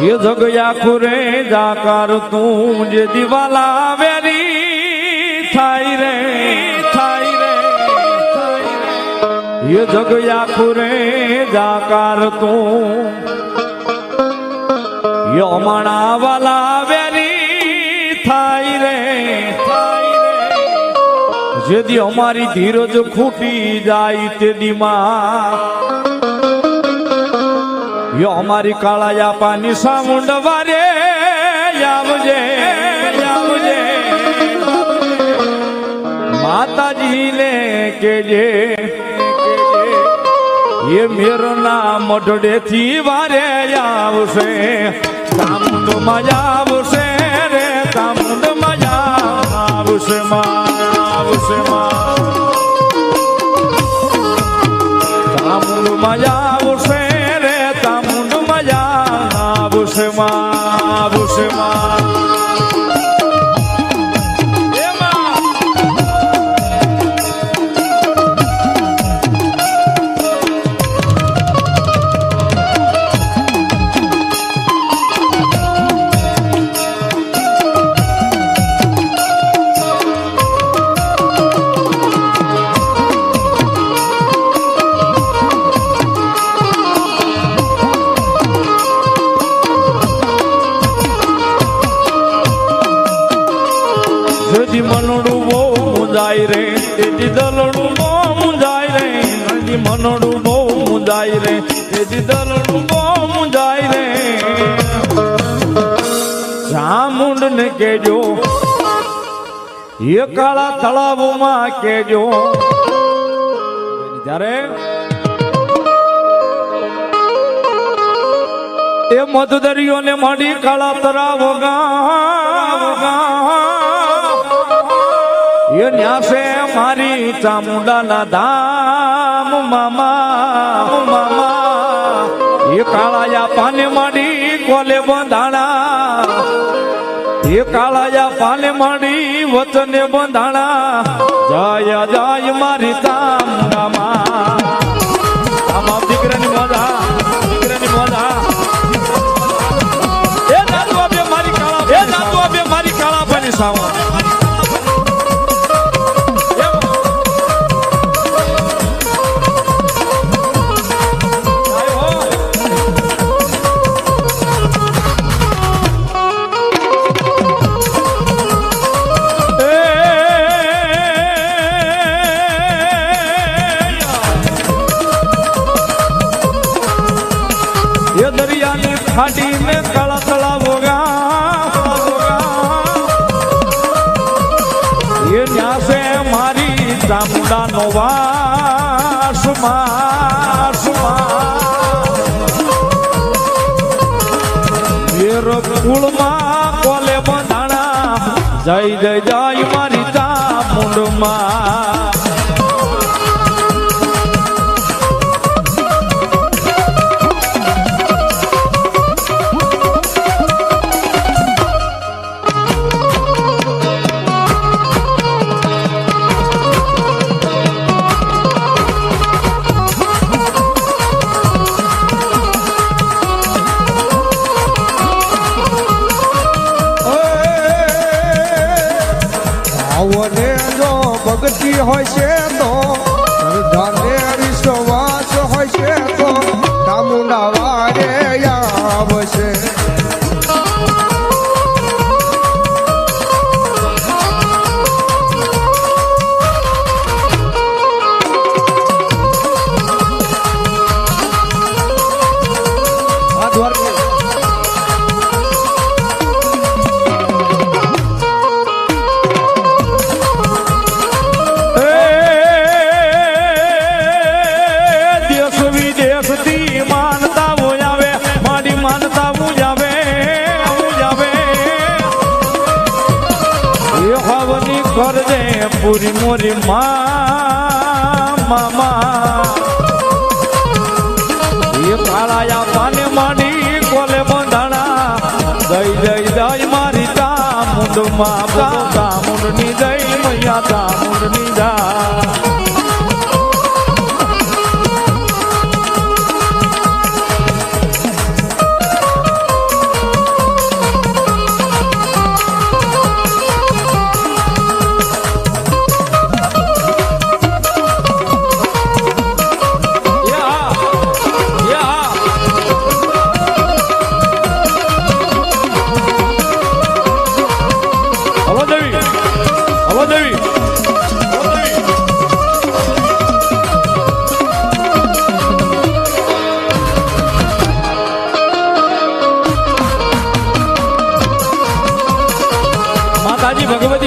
ये जगया खुरे जाकर तू जे दीवाला वेरी थाई रे ये जगया खुरे जाकर तू यो मना वाला वेरी थाई रे जेदी हमारी धीरज खूटी जाई ते दिमा यो हमारी काळाया पानी सामुंड वारे यावजे माता जी ने केजे ये मेरो नाम मोटड़े थी वारे आवशे सामुंड मजा आवशे रे सामुंड मजा आवशे सामुंड मजा आवशे रे सामुंड मजा आवशे જેથી મનોડું બહુ મુંજાય રે તેથી દલડું બહુ મુંજાય રે જેથી મનોડું બહુ મુંજાય રે તેથી દલડું બહુ મુંજાય રે ચામુંડ ને કેજો એ કાળા તળાવમાં કેજો ત્યારે એ મધદરિયો ને મળી કાળા તળાવ ये न्यासे मारी चामुंडा ना धाम मामा ये काळाया पाने माडी कोले बंधाणा ये काळाया पाने माडी वचने बंधाणा जय जय मारी चामुंडा માં આમાં દીકરાની મોજા એ દાદુ આપે મારી કાળા બની સાવા खाड़ी में काला तलाव होगा ये न्या से मारी चामुंडा नो वास मेर कुल में कोले बंधाणा जय जय जय मारी चामुंड मां ભગતી હોય છે તો શ્રદ્ધાને વિશ્વાસ હોય છે તો ચામુંડા વારે આવશે पूरी मोरी मामा ये काळाया पाने माडी कोले बंधाणा जय जय जय मारी चामुंड मां चामुंड नी जय मैया चामुंड नी जा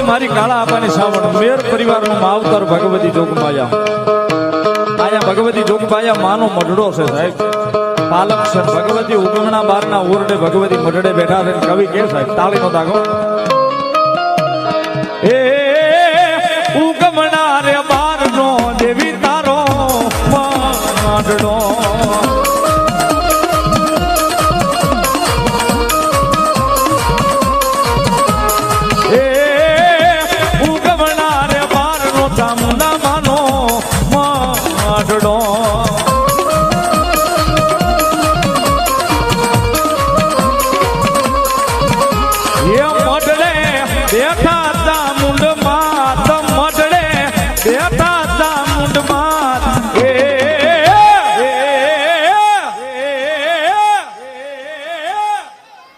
મારી કાળા આપાની સાવણ મેર પરિવારનું માવતર ભગવતી જોગમાયા આયા ભગવતી જોગમાયા માનો મઢડો છે સાહેબ પાલક છે ભગવતી ઉગમણા બારના ઓરડે ભગવતી મઢડે બેઠા છે કવિ કે સાહેબ તાળીનો દાગો એ ઉગમણા રે બારનો દેવી તારો મઢડો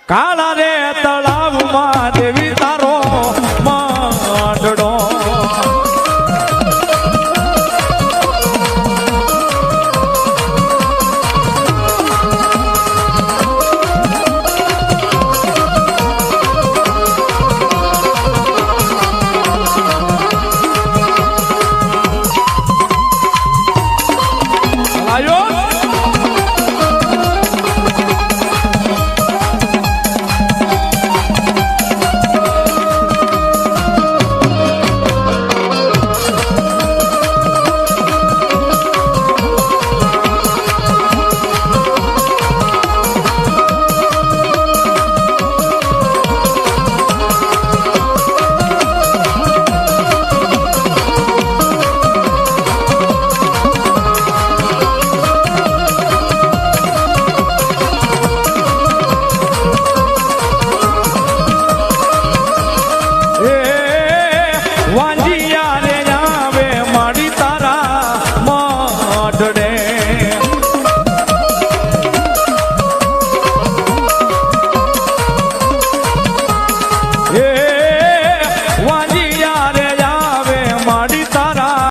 કાળા રે તળાવમાં દેવી તારો મઢડો આયો